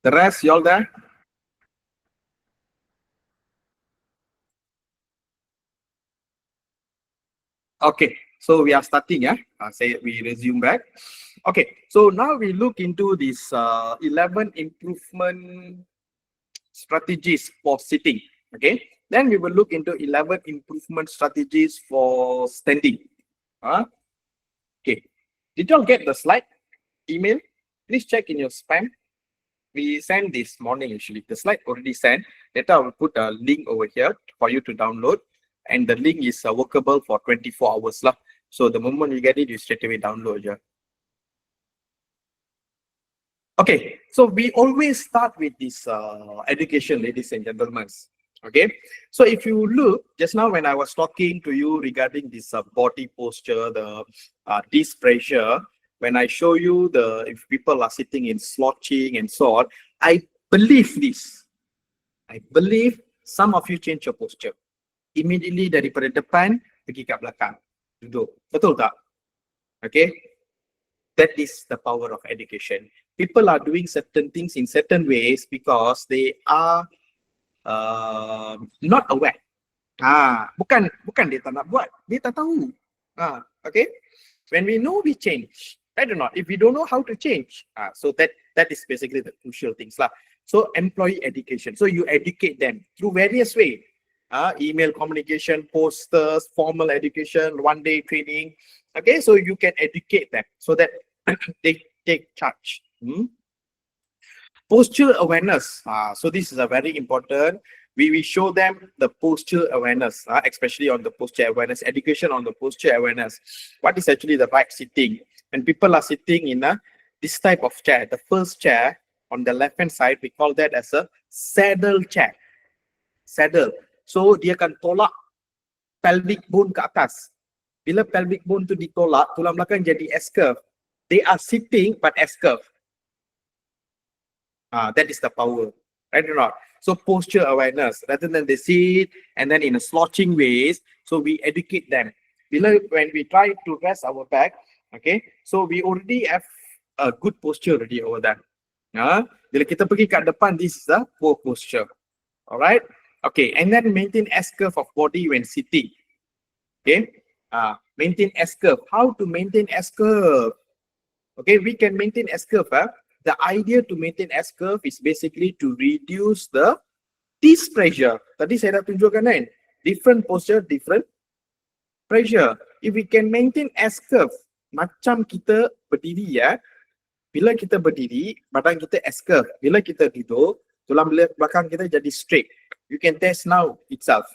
The rest, y'all there? Okay, so we are starting, yeah? Say we resume back. Okay, so now we look into this 11 improvement strategies for sitting. Okay, then we will look into 11 improvement strategies for standing. Okay, did y'all get the slide email? Please check in your spam. We sent this morning actually. The slide already sent. Later I will put a link over here for you to download, and the link is workable for 24 hours lah. So the moment you get it, you straight away download. Yeah. Okay, so we always start with this education, ladies and gentlemen. Okay, so if you look just now when I was talking to you regarding this body posture, the disc pressure, when I show you the if people are sitting in slouching and so on, I believe this. I believe some of you change your posture. Immediately daripada depan pergi kat belakang. Duduk. Betul tak? Okay. That is the power of education. People are doing certain things in certain ways because they are not aware. Bukan dia tak nak buat, dia tak tahu. Okay. When we know, we change. I don't know. If we don't know how to change, so that is basically the crucial things lah. So employee education. So you educate them through various ways. Email communication, posters, formal education, one-day training. Okay, so you can educate them so that they take charge. Posture awareness. So this is a very important. We will show them the posture awareness, especially on the posture awareness, education on the posture awareness. What is actually the right sitting? When people are sitting in this type of chair, the first chair on the left-hand side, we call that as a saddle chair. Saddle. So dia akan tolak pelvic bone ke atas. Bila pelvic bone tu ditolak, tulang belakang jadi S-curve. They are sitting but S-curve. That is the power, right or not? So posture awareness, rather than they sit and then in a slouching ways, so we educate them. When we try to rest our back, okay, so we already have a good posture already over there. Bila kita pergi kat depan, this is a poor posture. Alright, okay, and then maintain S-curve of body when sitting. Okay, maintain S-curve. How to maintain S-curve? Okay, we can maintain S-curve. The idea to maintain S-curve is basically to reduce the disc pressure. Tadi saya dah tunjukkan kan, different posture, different pressure. If we can maintain S-curve, macam kita berdiri ya, bila kita berdiri, badan kita S-curve. Bila kita duduk, tulang belakang kita jadi straight. You can test now itself.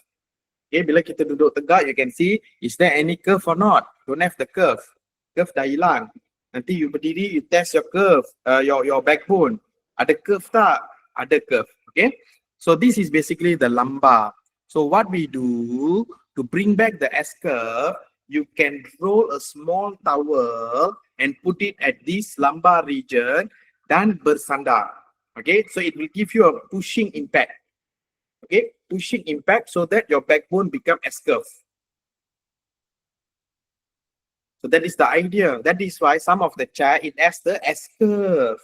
Okay, bila kita duduk tegak, you can see, is there any curve or not? Don't have the curve. Curve dah hilang. Nanti you berdiri, you test your curve, your backbone. Ada curve tak? Ada curve. Okay. So this is basically the lumbar. So what we do to bring back the S-curve, you can roll a small towel and put it at this lumbar region dan bersandar. Okay. So it will give you a pushing impact. Okay. Pushing impact so that your backbone become S-curve. So that is the idea. That is why some of the chair, it has the S-curve.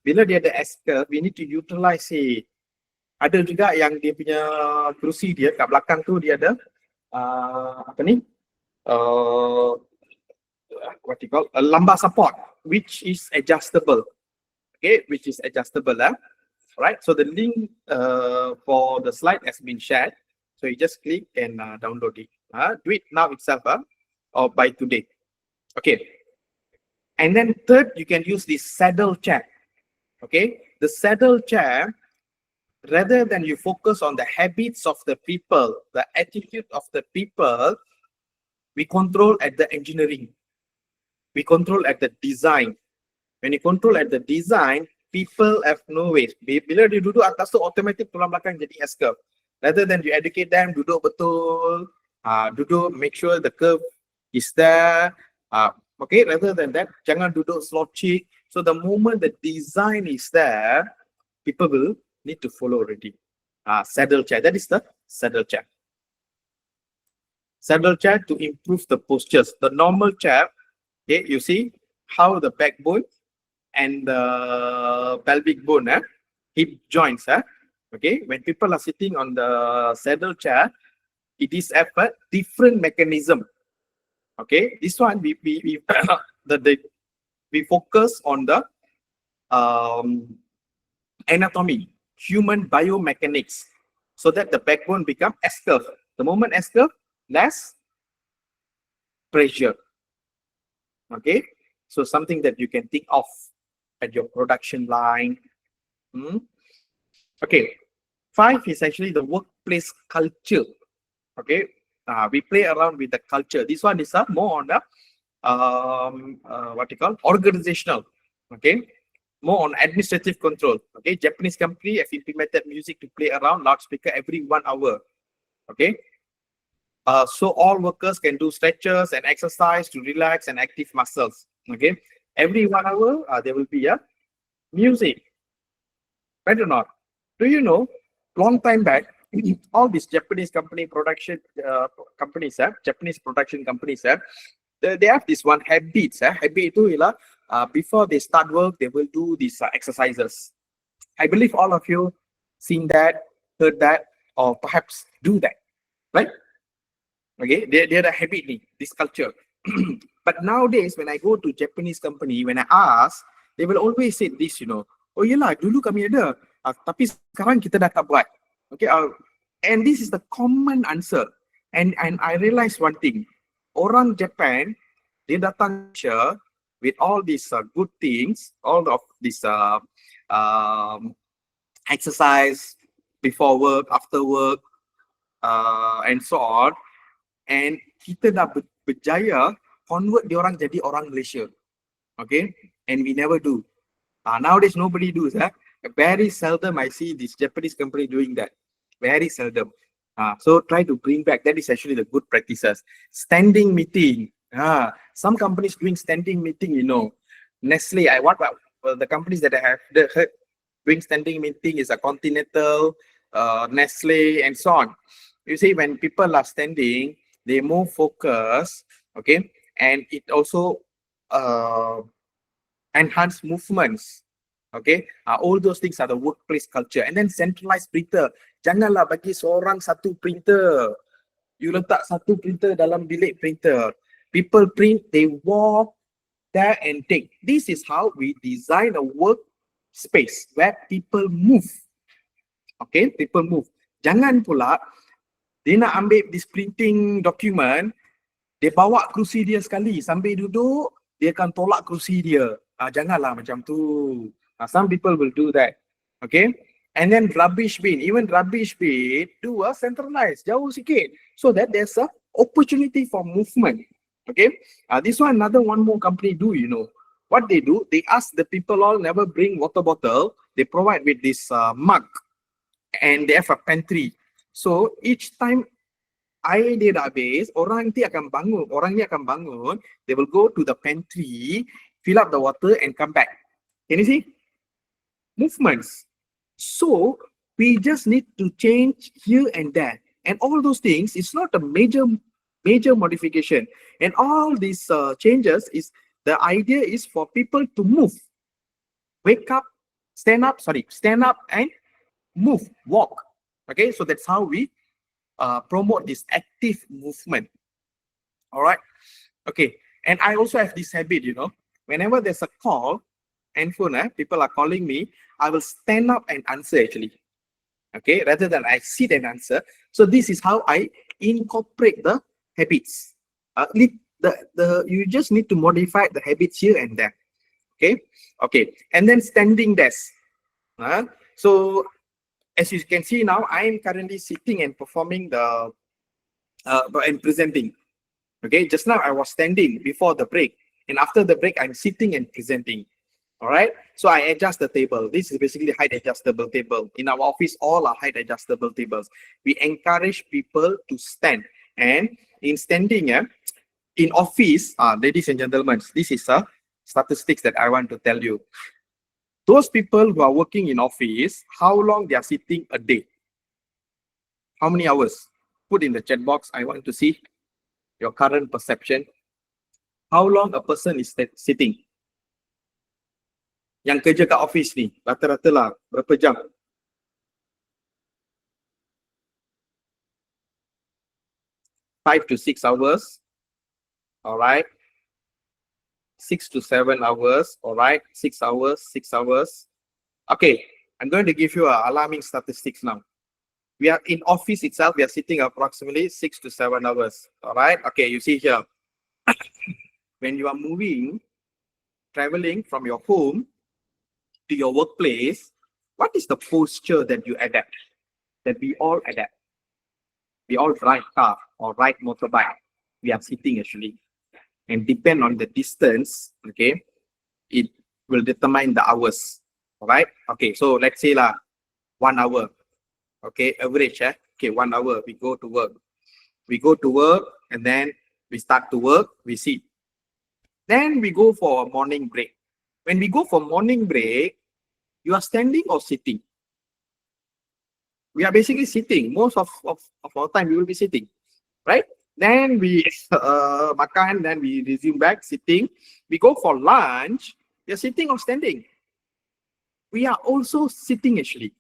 Bila dia ada S-curve, we need to utilize it. Ada juga yang dia punya kerusi dia kat belakang tu dia ada what you call a lumbar support, which is adjustable. Okay, which is adjustable. Right. So the link for the slide has been shared. So you just click and download it. Do it now itself. Or by today. Okay. And then third, you can use the saddle chair. Okay. The saddle chair, rather than you focus on the habits of the people, the attitude of the people, we control at the engineering. We control at the design. When you control at the design, people have no ways. Bila dia duduk atas tu, automatic tulang belakang jadi S-curve. Rather than you educate them, duduk betul, duduk, make sure the curve is there. Okay, rather than that, jangan duduk slouchy. So the moment the design is there, people will need to follow already. Saddle chair, that is the saddle chair. Saddle chair to improve the postures. The normal chair, okay, you see how the backbone and the pelvic bone, hip joints. Okay, when people are sitting on the saddle chair, it is a different mechanism. Okay, this one we we focus on the anatomy, human biomechanics, so that the backbone become S curve. The moment S curve, less pressure. Okay, so something that you can think of at your production line. Okay, 5 is actually the workplace culture. Okay, we play around with the culture. This one is more on the what you call organizational. Okay, more on administrative control. Okay, Japanese company have implemented music to play around loudspeaker every 1 hour. Okay, so all workers can do stretches and exercise to relax and active muscles. Okay, every 1 hour there will be a music. Right or not? Do you know? Long time back, all these Japanese company production companies, Japanese production companies, they have this one habits. Habit itu ialah before they start work, they will do these exercises. I believe all of you seen that, heard that, or perhaps do that, right? Okay, they're the habit, this culture. But nowadays, when I go to Japanese company, when I ask, they will always say this, oh yelah, dulu kami ada, tapi sekarang kita dah tak buat. Okay, and this is the common answer. And I realized one thing, orang Japan, dia datang Malaysia with all these good things, all of this exercise before work, after work, and so on. And kita dah berjaya convert dia orang jadi orang Malaysia. Okay, and we never do. Nowadays nobody does. Very seldom I see this Japanese company doing that. Very seldom. So try to bring back. That is actually the good practices. Standing meeting. Some companies doing standing meeting. Nestle. The companies that I have heard doing standing meeting is a Continental, Nestle, and so on. You see, when people are standing, they more focus. Okay, and it also enhance movements. Okay, all those things are the workplace culture. And then centralized printer. Janganlah bagi seorang satu printer. You letak satu printer dalam bilik printer. People print, they walk there and take. This is how we design a work space where people move. Okay, people move. Jangan pula dia nak ambil this printing document, dia bawa kerusi dia sekali, sambil duduk dia akan tolak kerusi dia. Janganlah macam tu. Some people will do that. Okay, and then rubbish bin, even rubbish bin do a centralized, jauh sikit, so that there's a opportunity for movement. Okay, this one one more company do. What they do, they ask the people all never bring water bottle, they provide with this mug, and they have a pantry. So each time air dia dah habis, orang ni akan bangun, they will go to the pantry, fill up the water and come back. Can you see? Movements. So we just need to change here and there. And all those things, it's not a major modification. And all these changes the idea is for people to move. Wake up, stand up and move, walk. Okay, so that's how we promote this active movement. All right. Okay, and I also have this habit, whenever there's a call, handphone, people are calling me, I will stand up and answer actually. Okay, rather than I sit and answer. So this is how I incorporate the habits. You just need to modify the habits here and there. Okay, and then standing desk. So as you can see now, I am currently sitting and performing and presenting. Okay, just now I was standing before the break, and after the break I'm sitting and presenting. All right, so I adjust the table. This is basically height adjustable table. In our office, all are height adjustable tables. We encourage people to stand, and in standing, in office, ladies and gentlemen, this is a statistics that I want to tell you. Those people who are working in office, how long they are sitting a day? How many hours? Put in the chat box. I want to see your current perception. How long a person is sitting? Yang kerja kat office ni, rata-rata lah berapa jam? 5 to 6 hours. Alright. 6 to 7 hours. Alright. 6 hours, 6 hours. Okay. I'm going to give you alarming statistics now. We are in office itself, we are sitting approximately 6 to 7 hours. Alright. Okay. You see here. When you are moving, traveling from your home to your workplace, what is the posture that you adapt? That we all adapt. We all ride car or ride motorbike. We are sitting actually. And depend on the distance, okay, it will determine the hours. All right. Okay. So let's say 1 hour. Okay. Average. Okay. 1 hour. We go to work. We go to work and then we start to work. We sit. Then we go for a morning break. When we go for morning break, you are standing or sitting? We are basically sitting. Most of our time, we will be sitting, right? Then we makan, then we resume back sitting. We go for lunch. You're sitting or standing? We are also sitting actually.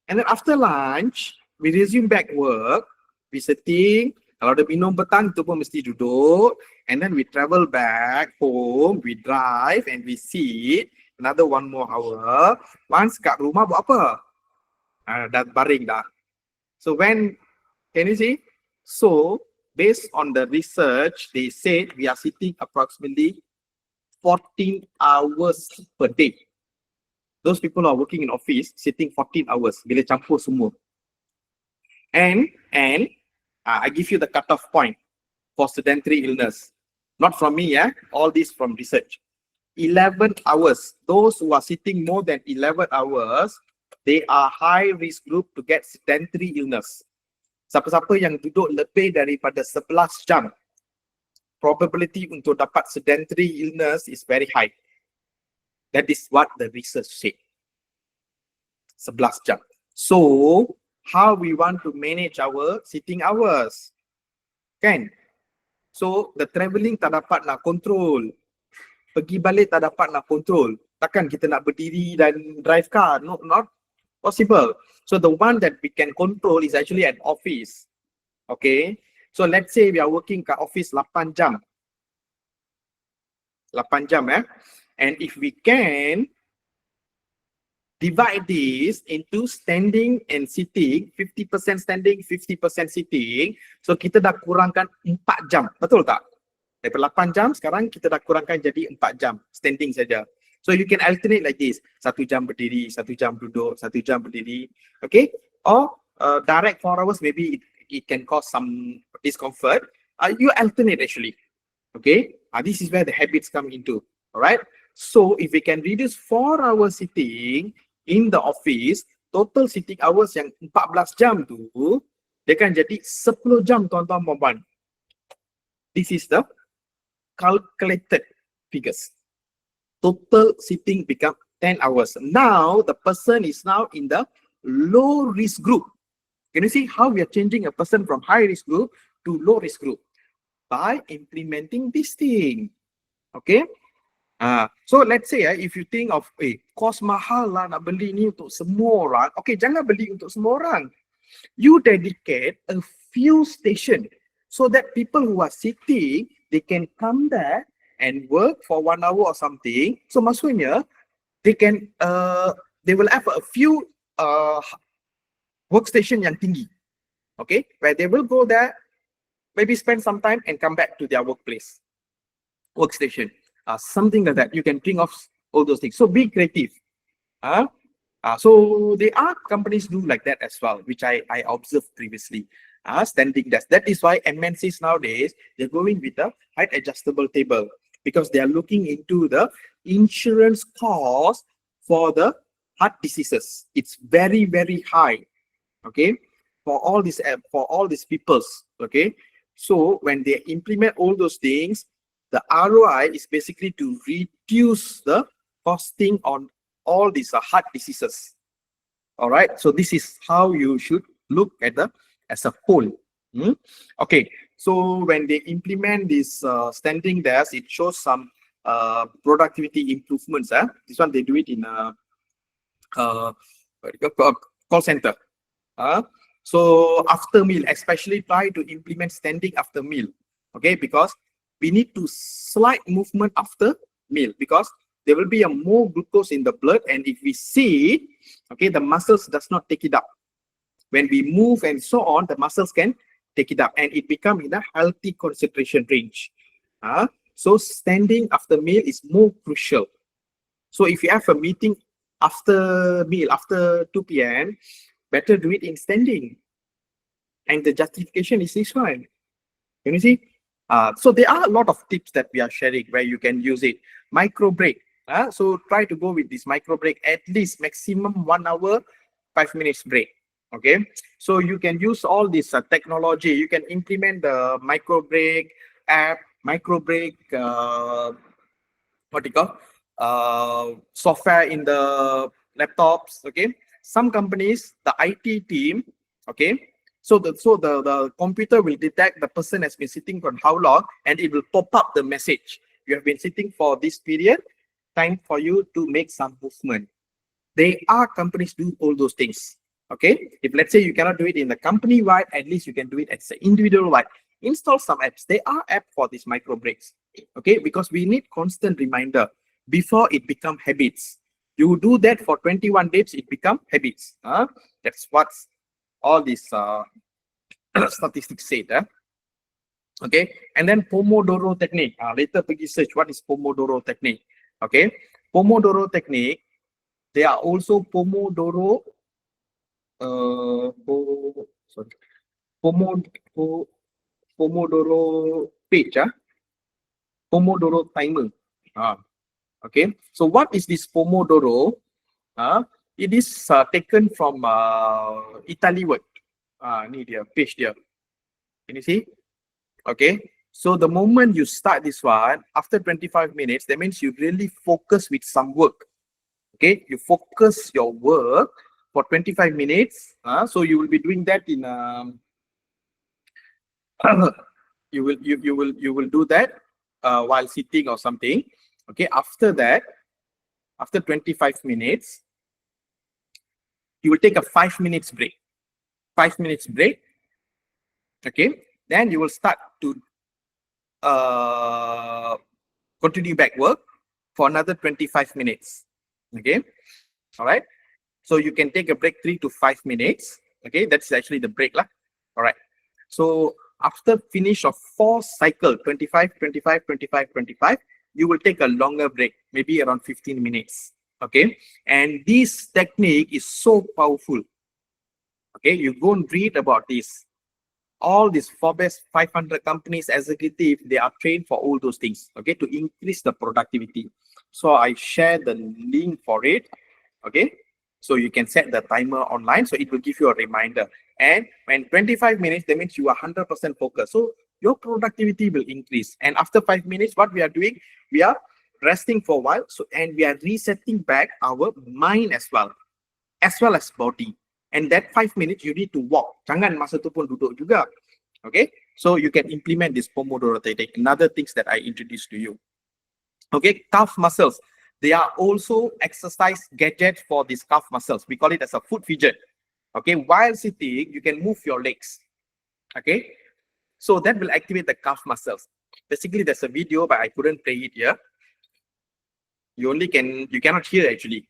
And then after lunch, we resume back work. We sitting. Kalau ada minum petang, itu pun mesti duduk. And then we travel back home. We drive and we sit. Another 1 more hour. Once kat rumah buat apa? Dah baring dah. So when, can you see? So based on the research, they said we are sitting approximately 14 hours per day. Those people who are working in office sitting 14 hours. Bila campur semua. And I give you the cutoff point for sedentary illness. Not from me, all this from research. 11 hours. Those who are sitting more than 11 hours, they are high risk group to get sedentary illness. Siapa-siapa yang duduk lebih daripada 11 jam, probability untuk dapat sedentary illness is very high. That is what the research said. 11 jam. So, how we want to manage our sitting hours? Kan? So, the travelling tak dapat nak control. Pergi balik tak dapat nak control. Takkan kita nak berdiri dan drive car? No, not possible. So the one that we can control is actually an office. Okay. So let's say we are working kat office 8 jam. 8 jam And if we can divide this into standing and sitting, 50% standing, 50% sitting. So kita dah kurangkan 4 jam. Betul tak? Daripada 8 jam, sekarang kita dah kurangkan jadi 4 jam standing saja. So you can alternate like this. 1 jam berdiri, 1 jam duduk, 1 jam berdiri. Okay? Or direct 4 hours, maybe it can cause some discomfort. You alternate actually. Okay? This is where the habits come into. Alright? So if we can reduce 4 hours sitting in the office, total sitting hours yang 14 jam tu, dia kan jadi 10 jam tuan-tuan perempuan. This is the calculated figures. Total sitting become 10 hours. Now, the person is now in the low risk group. Can you see how we are changing a person from high risk group to low risk group? By implementing this thing. Okay? So let's say if you think of kos mahal lah nak beli ni untuk semua orang. Okay, jangan beli untuk semua orang. You dedicate a few station so that people who are sitting, they can come there and work for 1 hour or something. So maksudnya they can they will have a few workstation yang tinggi. Okay, where they will go there, maybe spend some time and come back to their workplace. Workstation. Something like that. You can think of all those things. So be creative. So there are companies do like that as well, which I observed previously. Standing desk. That is why MNCs nowadays, they're going with a height adjustable table because they are looking into the insurance cost for the heart diseases. It's very, very high. Okay. For all these peoples. Okay. So when they implement all those things, the ROI is basically to reduce the costing on all these heart diseases. All right. So this is how you should look at the as a whole. Okay. So when they implement this standing desk, it shows some productivity improvements. This one they do it in uh, call center. Uh, so after meal, especially try to implement standing after meal. Okay, because we need to slight movement after meal because there will be a more glucose in the blood, and if we sit, okay, the muscles does not take it up. When we move and so on, the muscles can take it up, and it become in a healthy concentration range. So standing after meal is more crucial. So if you have a meeting after meal, after 2 p.m., better do it in standing. And the justification is this one. Can you see? So there are a lot of tips that we are sharing where you can use it. Micro break. So try to go with this micro break, at least maximum 1 hour, 5 minutes break. Okay. So you can use all this technology. You can implement the micro break app, micro break, what do you call, software in the laptops. Okay. Some companies, the IT team, okay, so the computer will detect the person has been sitting for how long, and it will pop up the message. You have been sitting for this period, time for you to make some movement. They are companies do all those things. Okay. If let's say you cannot do it in the company wide, at least you can do it as an individual wide. Install some apps. There are apps for these micro breaks. Okay, because we need constant reminder before it become habits. You do that for 21 days, it become habits. That's what's all these statistics said. Okay, and then Pomodoro technique. Later pergi search what is Pomodoro technique. Okay, Pomodoro technique. There are also Pomodoro sorry, Pomodoro page, Pomodoro timer. Okay, so what is this Pomodoro? It is taken from Italy word. Ni dia page dia. Can you see? Okay, so the moment you start this one, after 25 minutes, that means you really focus with some work. Okay, you focus your work for 25 minutes. So you will be doing that in you will do that while sitting or something. Okay, after that, after 25 minutes, you will take a 5 minutes break. 5 minutes break. Okay, then you will start to continue back work for another 25 minutes. Okay, all right. So you can take a break 3 to 5 minutes. Okay, that's actually the break lah. All right. So after finish of 4 cycle, 25, 25, 25, 25, you will take a longer break, maybe around 15 minutes. Okay, and this technique is so powerful. Okay, you go and read about this. All these Forbes 500 companies executive, they are trained for all those things. Okay, to increase the productivity. So I share the link for it. Okay, so you can set the timer online, so it will give you a reminder. And when 25 minutes, that means you are 100% focused. So your productivity will increase. And after 5 minutes, what we are doing, we are resting for a while. So, and we are resetting back our mind as well as body. And that 5 minutes, you need to walk. Jangan masa tu pun duduk juga. Okay, so you can implement this Pomodoro technique. Another things that I introduced to you. Okay, calf muscles. They are also exercise gadgets for these calf muscles. We call it as a foot fidget. Okay, while sitting, you can move your legs. Okay, so that will activate the calf muscles. Basically, there's a video, but I couldn't play it here. You cannot hear actually.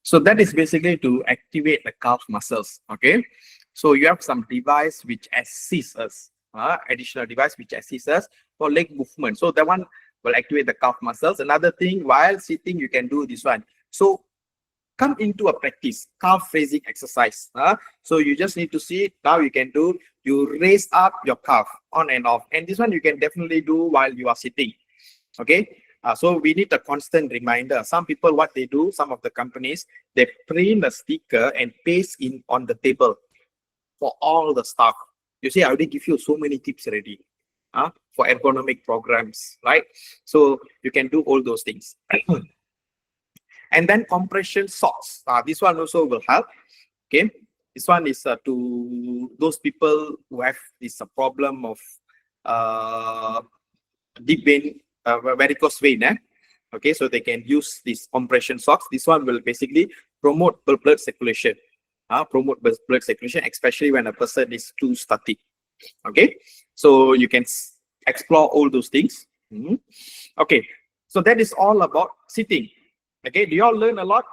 So that is basically to activate the calf muscles. Okay. So you have some device which assists us, additional device which assists us for leg movement. So that one will activate the calf muscles. Another thing, while sitting, you can do this one. So come into a practice, calf raising exercise. So you just need to see, now you can do, you raise up your calf on and off. And this one you can definitely do while you are sitting. Okay. So we need a constant reminder. Some people, what they do, some of the companies, they print a sticker and paste in on the table for all the staff. You see, I already give you so many tips already for ergonomic programs, right? So you can do all those things. And then compression socks. This one also will help. Okay, this one is to those people who have this problem of deep vein, varicose vein. Okay, so they can use this compression socks. This one will basically promote blood circulation. Promote blood circulation, especially when a person is too static. Okay, so you can explore all those things. Okay, so that is all about sitting. Okay, do you all learn a lot?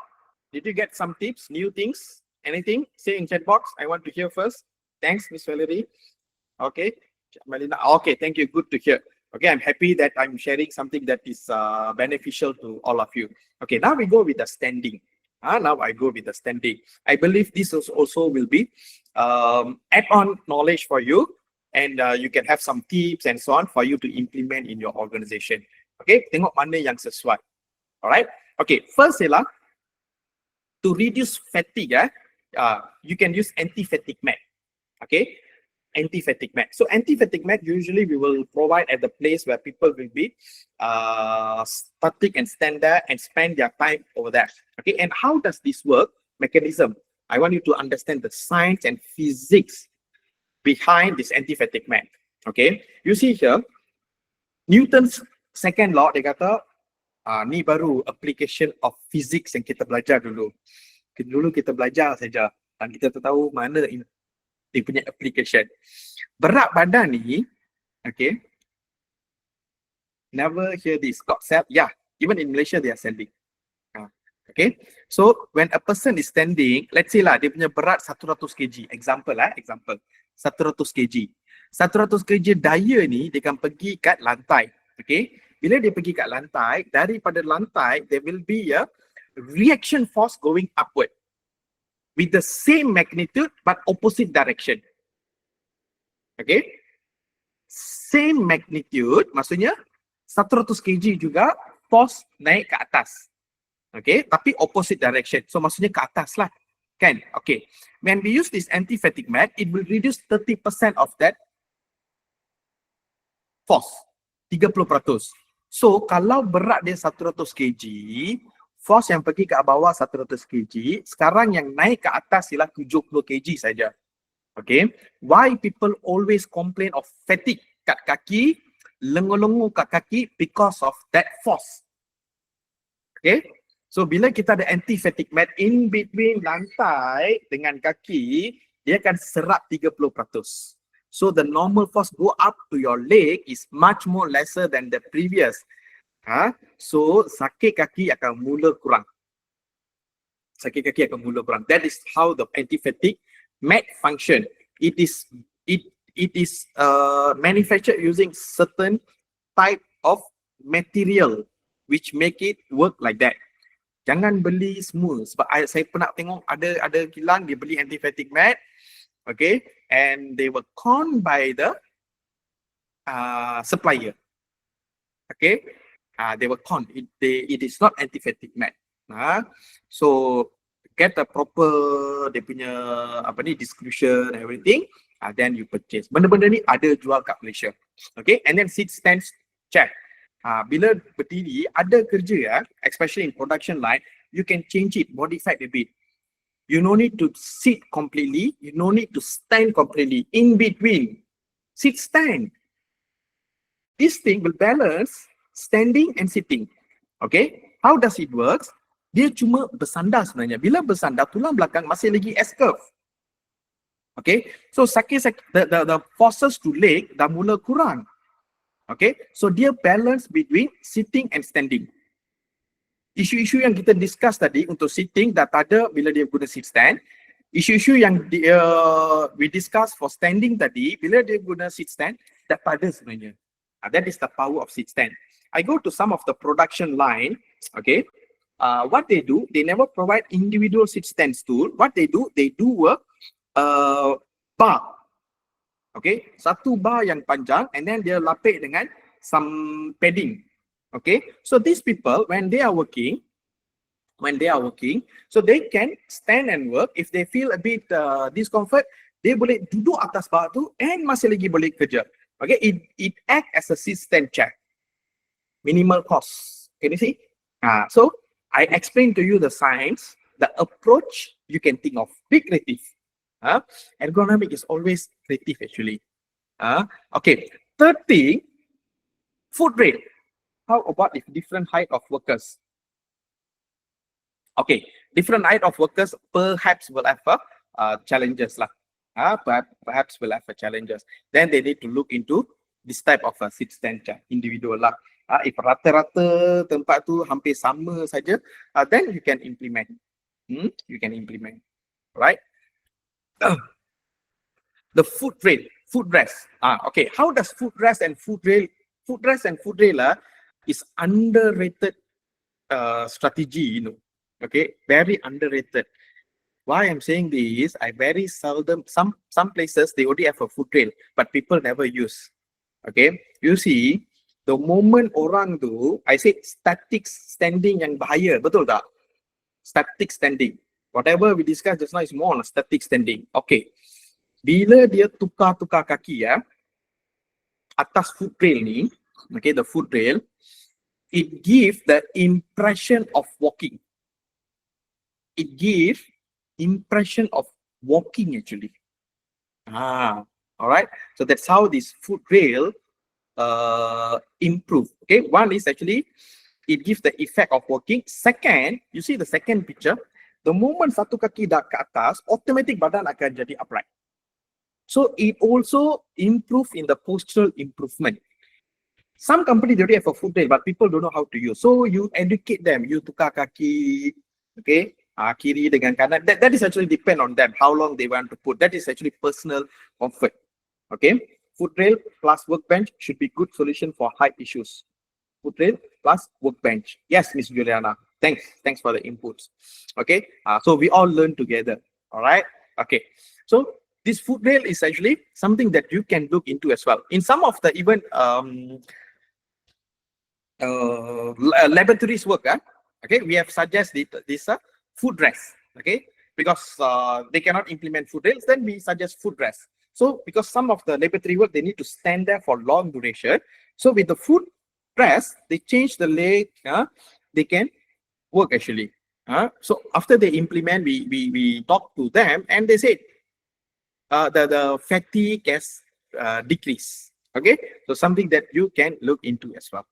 Did you get some tips, new things, anything? Say in chat box. I want to hear first. Thanks, Miss Valerie. Okay, Melina. Okay, thank you. Good to hear. Okay, I'm happy that I'm sharing something that is beneficial to all of you. Okay, now we go with the standing. Now I go with the standing. I believe this also will be add-on knowledge for you, and you can have some tips and so on for you to implement in your organization. Okay, tengok mana yang sesuai. Alright. Okay, first ialah to reduce fatigue. You can use anti-fatigue mat. Okay, anti-fatigue mat. So anti-fatigue mat usually we will provide at the place where people will be static and stand there and spend their time over there. Okay, and how does this work? Mechanism. I want you to understand the science and physics behind this anti-fatigue mat. Okay, you see here, Newton's second law, dia kata, ni baru application of physics yang kita belajar dulu. Dulu kita belajar saja dan kita tahu mana dia punya application. Berat badan ni, okay, never hear this concept. Yeah, even in Malaysia they are selling. Okay, so when a person is standing, let's say lah, dia punya berat 100 kg. Example 100 kg. 100 kg daya ni, dia akan pergi kat lantai. Okay, bila dia pergi kat lantai, daripada lantai, there will be a reaction force going upward with the same magnitude but opposite direction. Okay, same magnitude, maksudnya 100 kg juga force naik ke atas. Okay, tapi opposite direction. So maksudnya ke atas lah, kan? Okay, when we use this anti-fatigue mat, it will reduce 30% of that force, 30%. So kalau berat dia 100 kg, force yang pergi ke bawah 100 kg, sekarang yang naik ke atas ialah 70 kg saja. Okay, why people always complain of fatigue kat kaki, lengu-lengu kat kaki? Because of that force. Okay, so bila kita ada anti-fatigue mat in between lantai dengan kaki, dia akan serap 30%. So the normal force go up to your leg is much more lesser than the previous. So sakit kaki akan mula kurang. That is how the anti-fatigue mat function. It is manufactured using certain type of material which make it work like that. Jangan beli semua, sebab saya pernah tengok ada kilang dia beli anti-fatigue mat, okay, and they were conned by the supplier. Okay, they were conned. It is not anti-fatigue mat. So get a proper dia punya description and everything, then you purchase. Benda-benda ni ada jual kat Malaysia. Okay, and then sit, stand, chair. Bila berdiri, ada kerja especially in production line, you can change it, modify a bit. You no need to sit completely, you no need to stand completely. In between, sit, stand. This thing will balance standing and sitting. Okay, how does it work? Dia cuma bersandar sebenarnya. Bila bersandar, tulang belakang masih lagi S-curve. Okay, so the forces to leg dah mula kurang. Okay, so dia balance between sitting and standing. Isu-isu yang kita discuss tadi untuk sitting dah tak ada bila dia guna sit stand. Isu-isu yang we discuss for standing tadi, bila dia guna sit stand, dah tak ada sebenarnya. That is the power of sit stand. I go to some of the production line, okay. What they do, they never provide individual sit stand stool. What they do work bar. Okay, satu bar yang panjang and then dia lapik dengan some padding. Okay, so these people when they are working, so they can stand and work. If they feel a bit discomfort, they boleh duduk atas bar tu and masih lagi boleh kerja. Okay, it act as a sit stand chair. Minimal cost. Can you see? So I explained to you the science, the approach you can think of. Be creative. Ergonomic is always creative actually. Okay. Third thing, foot rail. How about if different height of workers? Okay, different height of workers perhaps will have challenges lah. Perhaps will have challenges. Then they need to look into this type of sit stand chair, individual lah. If rata-rata tempat tu hampir sama saja, then you can implement. You can implement, right? The footrest. Okay. How does footrest and footrail is underrated strategy, Okay, very underrated. Why I'm saying this, I very seldom, some places they already have a footrail, but people never use. Okay, you see, the moment orang tu, I say static standing yang bahaya, betul tak? Static standing. Whatever we discussed just now is more on a static standing. Okay. Bila dia tukar-tukar kaki atas foot rail ni, okay, the foot rail, it gives the impression of walking. It gives impression of walking actually. Alright. So that's how this foot rail improve. Okay. One is actually it gives the effect of walking. Second, you see the second picture. The moment satu kaki dah ke atas, automatic badan akan jadi upright. So it also improve in the postural improvement. Some company they already have a foot rail, but people don't know how to use. So you educate them. You tukar kaki, okay, kiri dengan kanan. That is actually depend on them how long they want to put. That is actually personal comfort. Okay, foot rail plus workbench should be good solution for height issues. Foot rail plus workbench. Yes, Miss Juliana. Thanks for the inputs. Okay, so we all learn together. All right. Okay, so this foot rail is actually something that you can look into as well. In some of the even laboratories work, okay, we have suggested this foot rest. Okay, because they cannot implement foot rails, then we suggest foot rest. So because some of the laboratory work they need to stand there for long duration. So with the foot rest, they change the leg. They can work actually. So after they implement, we talk to them and they say the fatigue has decreased. Okay, so something that you can look into as well.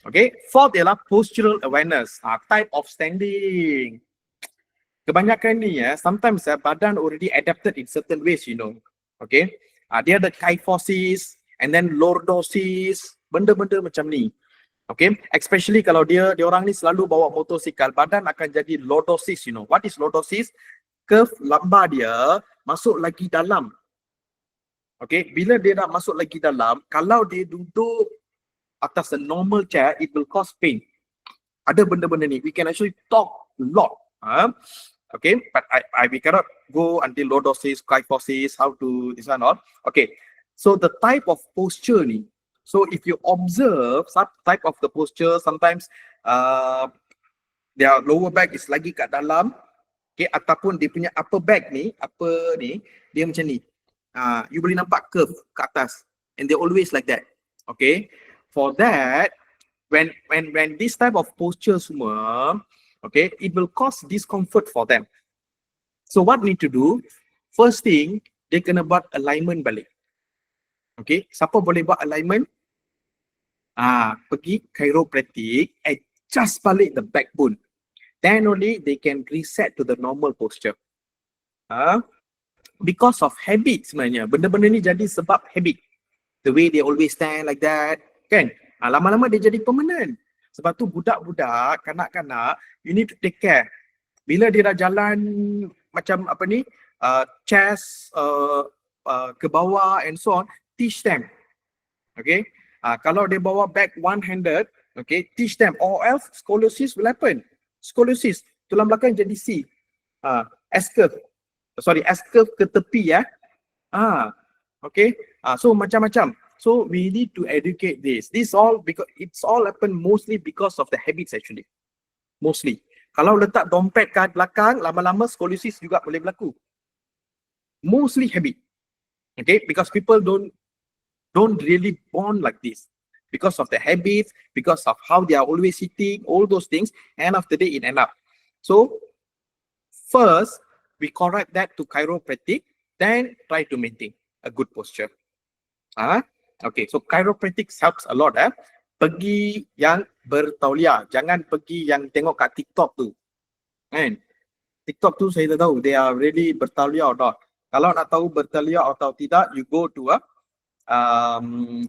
Okay, fourth ialah postural awareness, type of standing. Kebanyakan ni sometimes badan already adapted in certain ways, Okay, dia ada kyphosis and then lordosis, benda-benda macam ni. Okay, especially kalau dia orang ni selalu bawa motosikal, badan akan jadi lordosis, What is lordosis? Curve lumbar dia masuk lagi dalam. Okay, bila dia nak masuk lagi dalam, kalau dia duduk atas a normal chair, it will cause pain. Ada benda-benda ni. We can actually talk a lot. Okay, but we cannot go until lordosis, kyphosis, how to this one all. Okay, so the type of posture ni. So if you observe some type of the posture, sometimes their lower back is lagi kat dalam, okay, ataupun dia punya upper back ni, dia macam ni. You boleh nampak curve ke atas, and they always like that. Okay, for that, when this type of posture semua, okay, it will cause discomfort for them. So what need to do? First thing, dia kena buat alignment balik. Okay, siapa boleh buat alignment? Pergi chiropractic, adjust balik the backbone. Then only they can reset to the normal posture. Because of habit sebenarnya. Benda-benda ni jadi sebab habit. The way they always stand like that, kan? Lama-lama dia jadi permanent. Sebab tu budak-budak, kanak-kanak, you need to take care. Bila dia dah jalan macam apa ni, chest ke bawah and so on, teach them. Okay, kalau dia bawa bag one-handed, okay, teach them, or else scoliosis will happen. Scoliosis, tulang belakang jadi C. S-curve, S-curve ke tepi ya. Okay, so macam-macam. So we need to educate this. This all because it's all happen mostly because of the habits actually. Mostly. Kalau letak dompet kat belakang, lama-lama scoliosis juga boleh berlaku. Mostly habit. Okay, because people don't really born like this. Because of the habits, because of how they are always sitting, all those things, end of the day it end up. So first, we correct that to chiropractic, then try to maintain a good posture. Okay, so chiropractic helps a lot. Pergi yang bertauliah, jangan pergi yang tengok kat TikTok tu. Kan? TikTok tu saya tak tahu they are really bertauliah or not. Kalau nak tahu bertauliah atau tidak, you go to a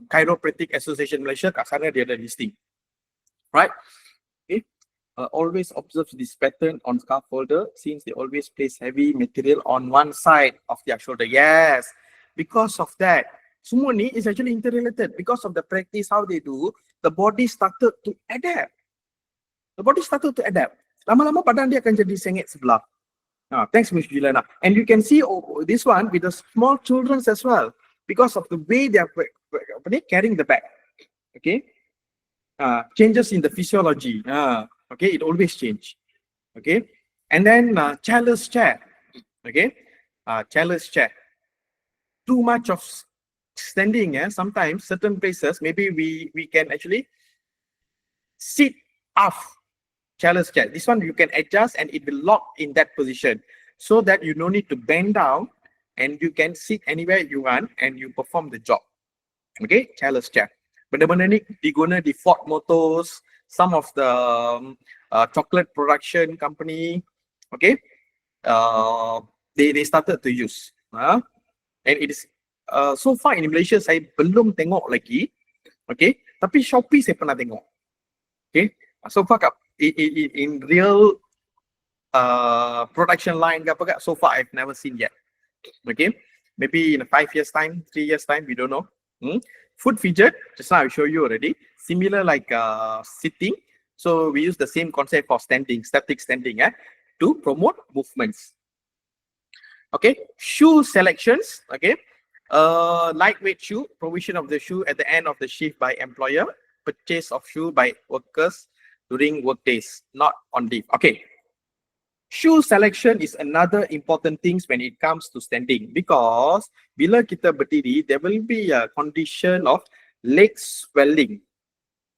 Chiropractic Association Malaysia, kat sana dia ada listing. Right? Okay. Always observe this pattern on scaffolder since they always place heavy material on one side of their shoulder. Yes, because of that. Semua ni is actually interrelated. Because of the practice, how they do, the body started to adapt. The body started to adapt. Lama-lama badan dia akan jadi sengit sebelah. Thanks, Ms. Juliana. And you can see this one with the small children as well. Because of the way they are carrying the bag. Okay. Changes in the physiology. Okay, it always change. Okay. And then childless chair. Okay. Childless chair. Too much of standing, sometimes certain places, maybe we can actually sit off childless chair. This one you can adjust and it will lock in that position so that you don't need to bend down and you can sit anywhere you want and you perform the job. Okay, childless chair. Benda-benda ni diguna di Ford Motors, some of the chocolate production company, okay, they started to use. And it is so far in Malaysia saya belum tengok lagi, okay, tapi Shopee saya pernah tengok. Okay, so far in real production line ke apa, so far I've never seen yet. Okay, maybe in 5 years time, 3 years time, we don't know. Foot fidget, just now I show you already, similar like sitting. So we use the same concept for standing, static standing, to promote movements. Okay, shoe selections. Okay, lightweight shoe, provision of the shoe at the end of the shift by employer, purchase of shoe by workers during work days, not on leave. Okay, shoe selection is another important thing when it comes to standing, because bila kita berdiri, there will be a condition of leg swelling,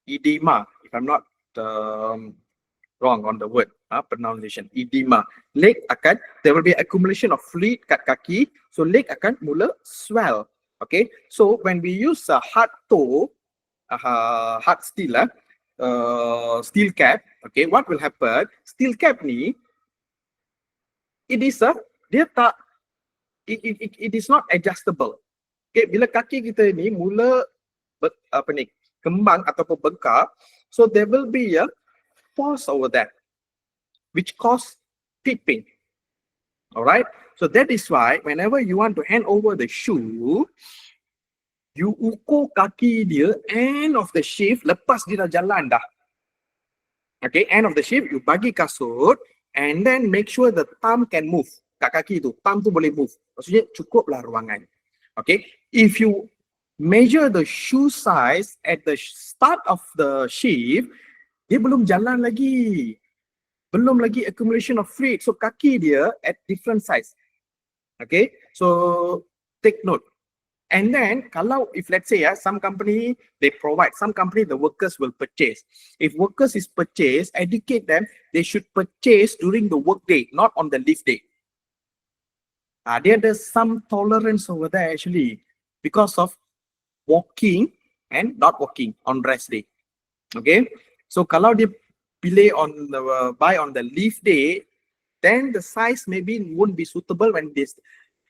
edema, if I'm not wrong on the word pronunciation, edema. Leg akan, there will be accumulation of fluid kat kaki, so leg akan mula swell. Okay, so when we use a hard toe, hard steel, steel cap, okay, what will happen? Steel cap ni, it is not adjustable. Okay, bila kaki kita ni mula kembang ataupun bengkak, so there will be a force over that, which cause feet pain. All right, so that is why whenever you want to hand over the shoe, you ukur kaki dia end of the shift, lepas dia dah jalan dah. Okay, end of the shift, you bagi kasut and then make sure the thumb can move. Kat kaki tu, thumb tu boleh move. Maksudnya cukuplah ruangan. Okay, if you measure the shoe size at the start of the shift, dia belum jalan lagi. Belum lagi accumulation of fluid. So kaki dia at different size. Okay, so take note. And then kalau if let's say some company they provide, some company the workers will purchase. If workers is purchase, educate them, they should purchase during the work day, not on the leave day. There's some tolerance over there actually because of walking and not walking on rest day. Okay, so kalau dia pilih on the buy on the leave day, then the size maybe won't be suitable when they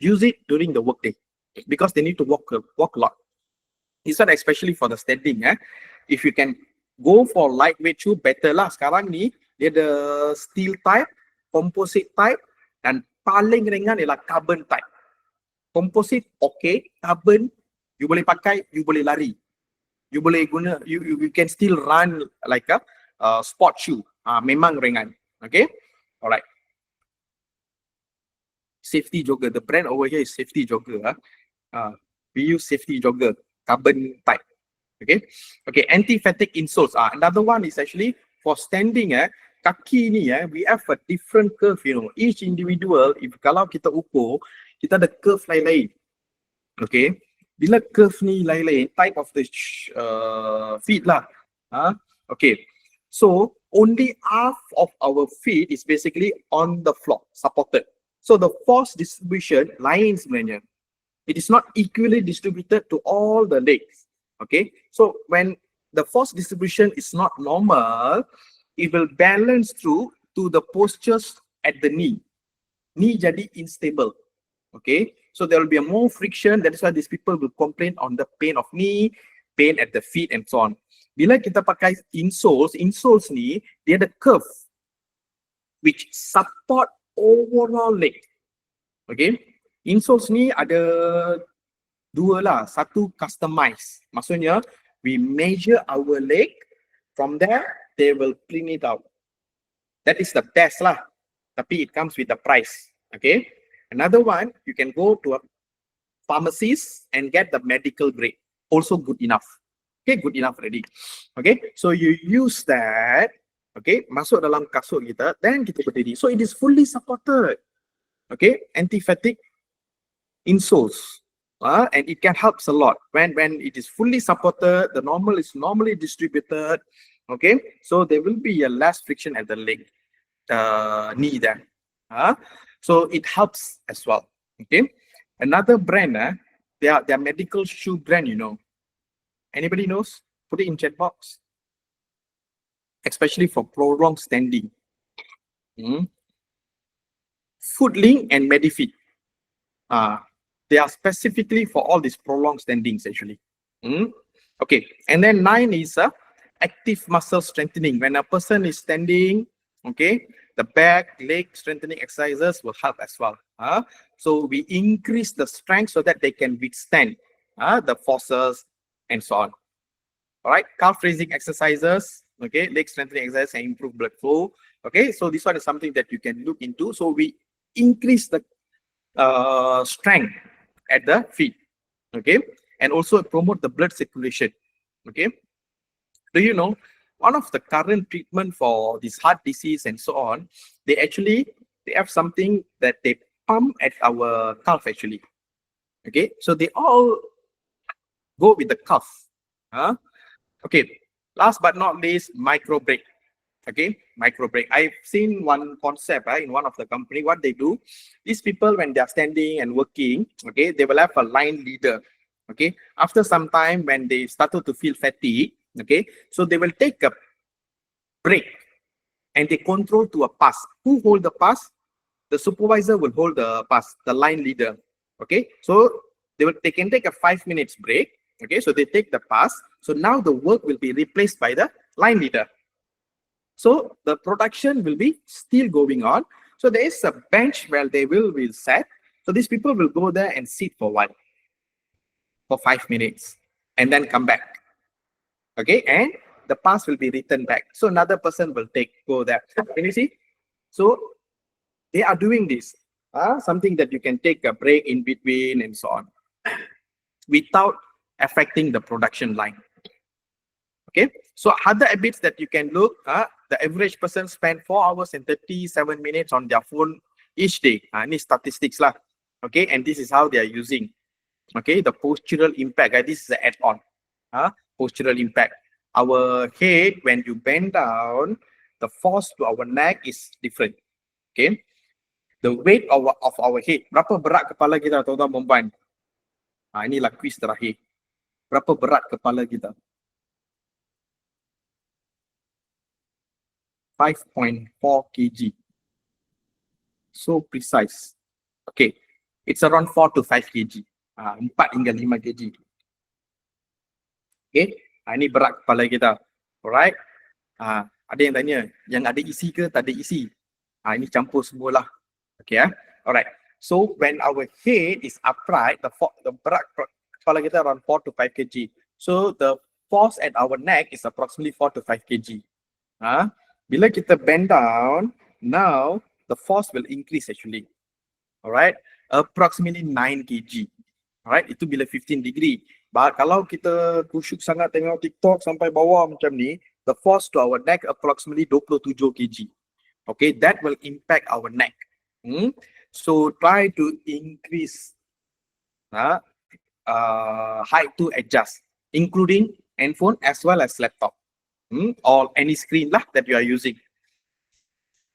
use it during the work day, because they need to walk a lot. This one especially for the standing. If you can Go for lightweight shoe better lah. Sekarang ni dia ada steel type, composite type, dan paling ringan ialah carbon type. Composite okay, carbon you boleh pakai, you boleh lari. You boleh guna, you can still run like a sport shoe. Memang ringan. Okay, alright. Safety jogger. The brand over here is safety jogger. We use safety jogger, carbon type. Okay, anti-fatigue insoles. Another one is actually for standing. Kaki ni we have a different curve, you know. Each individual, if kalau kita ukur, kita ada curve lain-lain. Okay, bila curve ni lain-lain, type of the feet lah. Okay, so only half of our feet is basically on the floor, supported. So the force distribution lain sebenarnya. It is not equally distributed to all the legs. Okay, so when the force distribution is not normal, it will balance through to the postures at the knee. Knee jadi unstable. Okay, so there will be a more friction. That is why these people will complain on the pain of knee, pain at the feet, and so on. Bila kita pakai insoles ni dia ada curve which support overall leg. Okay, insoles ni ada dua lah. Satu customize. Maksudnya we measure our leg, from there they will clean it out. That is the best lah. Tapi it comes with a price. Okay. Another one, you can go to a pharmacist and get the medical grade. Also good enough. Okay, good enough already. Okay, so you use that. Okay, masuk dalam kasut kita, then kita berdiri. So it is fully supported. Okay, anti-fatigue insoles. And it can help a lot when it is fully supported. The normal is normally distributed. Okay, so there will be a less friction at the leg, knee there. So it helps as well. Okay, another brand, their medical shoe brand, you know. Anybody knows? Put it in chat box. Especially for prolonged standing. Foodlink and Medifit. They are specifically for all these prolonged standings actually. Okay, and then 9 is active muscle strengthening. When a person is standing, okay, the back, leg strengthening exercises will help as well. So we increase the strength so that they can withstand the forces and so on. All right, calf raising exercises, okay, leg strengthening exercises and improve blood flow. Okay, so this one is something that you can look into. So we increase the strength at the feet, okay, and also promote the blood circulation. Okay, do you know one of the current treatment for this heart disease and so on, they have something that they pump at our calf actually. Okay, so they all go with the calf. Okay, last but not least, micro break. Okay, micro break. I've seen one concept in one of the company. What they do, these people when they are standing and working, okay, they will have a line leader. Okay, after some time when they started to feel fatigue, okay, so they will take a break and they control to a pass. Who hold the pass? The supervisor will hold the pass, the line leader. Okay, so they can take a 5 minutes break. Okay, so they take the pass. So now the work will be replaced by the line leader. So the production will be still going on. So there is a bench where they will set. So these people will go there and sit for 5 minutes and then come back. Okay, and the pass will be returned back. So another person will go there. Can you see? So they are doing this. Something that you can take a break in between and so on without affecting the production line. Okay, so other habits that you can look, the average person spend 4 hours and 37 minutes on their phone each day. This statistics lah. Okay, and this is how they are using. Okay, the postural impact. This is the add-on. Postural impact. Our head, when you bend down, the force to our neck is different. Okay, the weight of our head. Berapa berat kepala kita, tuan-tuan perempuan? Inilah quiz terakhir. Berapa berat kepala kita? 5.4 kg. So precise. Okay, it's around 4 to 5 kg. 4 hingga 5 kg. Okay, ini berat kepala kita. Alright. Ada yang tanya, yang ada isi ke tak ada isi? Ini campur semualah. Okay, alright. So when our head is upright, the berat kepala kita around 4 to 5 kg. So the force at our neck is approximately 4 to 5 kg. Bila kita bend down, now the force will increase actually. Alright, approximately 9 kg. Alright, itu bila 15 degree. But kalau kita kusyuk sangat tengok TikTok sampai bawah macam ni, the force to our neck approximately 27 kg. Okay, that will impact our neck. So try to increase height to adjust, including handphone as well as laptop, or any screen lah that you are using.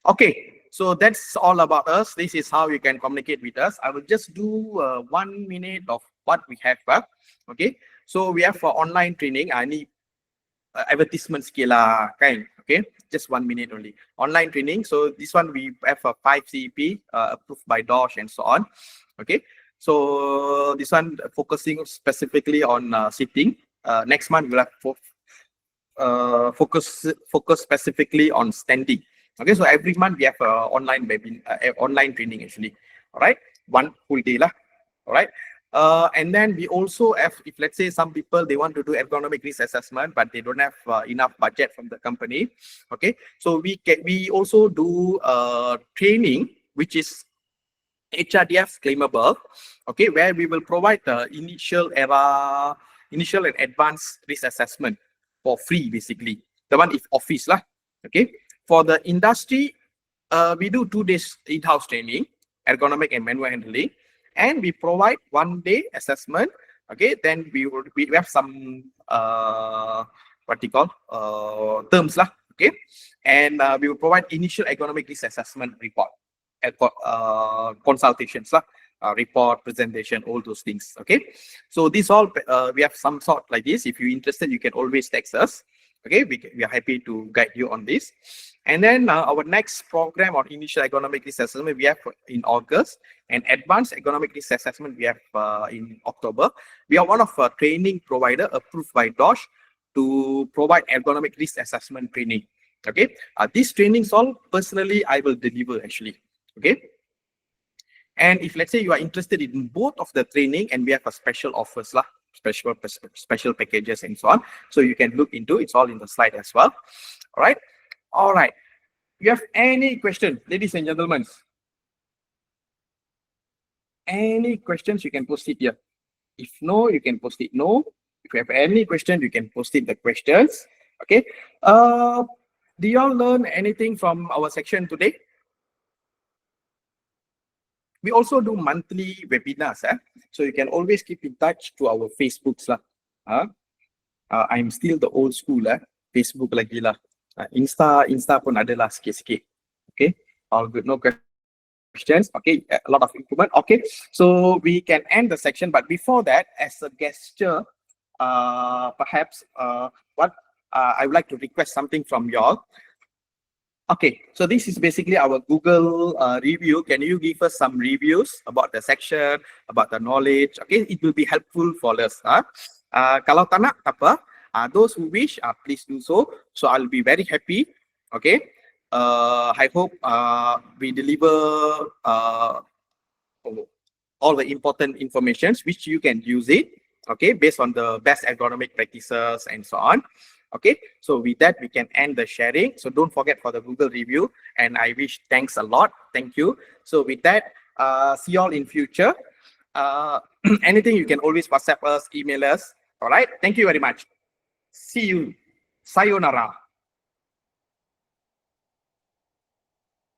Okay, so that's all about us. This is how you can communicate with us. I will just do 1 minute of what we have. Okay, so we have for online training. I need advertisement skill lah, kind. Okay, just 1 minute only. Online training. So this one we have a 5 CEP approved by DOSH and so on. Okay, so this one focusing specifically on sitting. Next month we'll have focus specifically on standing. Okay, so every month we have online training actually. All right, 1 full day lah. All right. And then we also have, if let's say some people they want to do ergonomic risk assessment but they don't have enough budget from the company. Okay, so we also do training which is HRDF claimable. Okay, where we will provide the initial and advanced risk assessment for free, basically. The one is office lah. Okay, for the industry, we do 2 days in-house training, ergonomic and manual handling. And we provide 1 day assessment. Okay, then we have some what you call terms lah. Okay, and we will provide initial ergonomic risk assessment report, consultations lah, report, presentation, all those things. Okay, so this all we have some sort like this. If you're interested, you can always text us. Okay, we are happy to guide you on this. And then our next program on initial ergonomic risk assessment we have in August, and advanced ergonomic risk assessment we have in October. We are one of a training provider approved by DOSH to provide ergonomic risk assessment training. Okay, these trainings all personally I will deliver actually. Okay, and if let's say you are interested in both of the training, and we have a special offers lah, special packages and so on, so you can look into it's all in the slide as well. All right, you have any question, ladies and gentlemen? Any questions, you can post it here. If no, you can post it no. If you have any question, you can post it the questions. Okay, do y'all learn anything from our section today? We also do monthly webinars, so you can always keep in touch to our Facebooks lah. I'm still the old school Facebook lagi lah. Insta pun ada lah sikit-sikit. Okay, all good, no questions. Okay, a lot of improvement. Okay, so we can end the section, but before that, as a gesture, perhaps what I would like to request something from y'all. Okay, so this is basically our Google review. Can you give us some reviews about the section, about the knowledge? Okay, it will be helpful for us. Kalau tak nak, apa? Those who wish, please do so. So I'll be very happy. Okay, I hope we deliver all the important informations which you can use it. Okay, based on the best ergonomic practices and so on. Okay, so with that we can end the sharing. So don't forget for the Google review, and I wish thanks a lot. Thank you. So with that, see y'all in future. Anything you can always WhatsApp us, email us. All right, thank you very much. See you. Sayonara.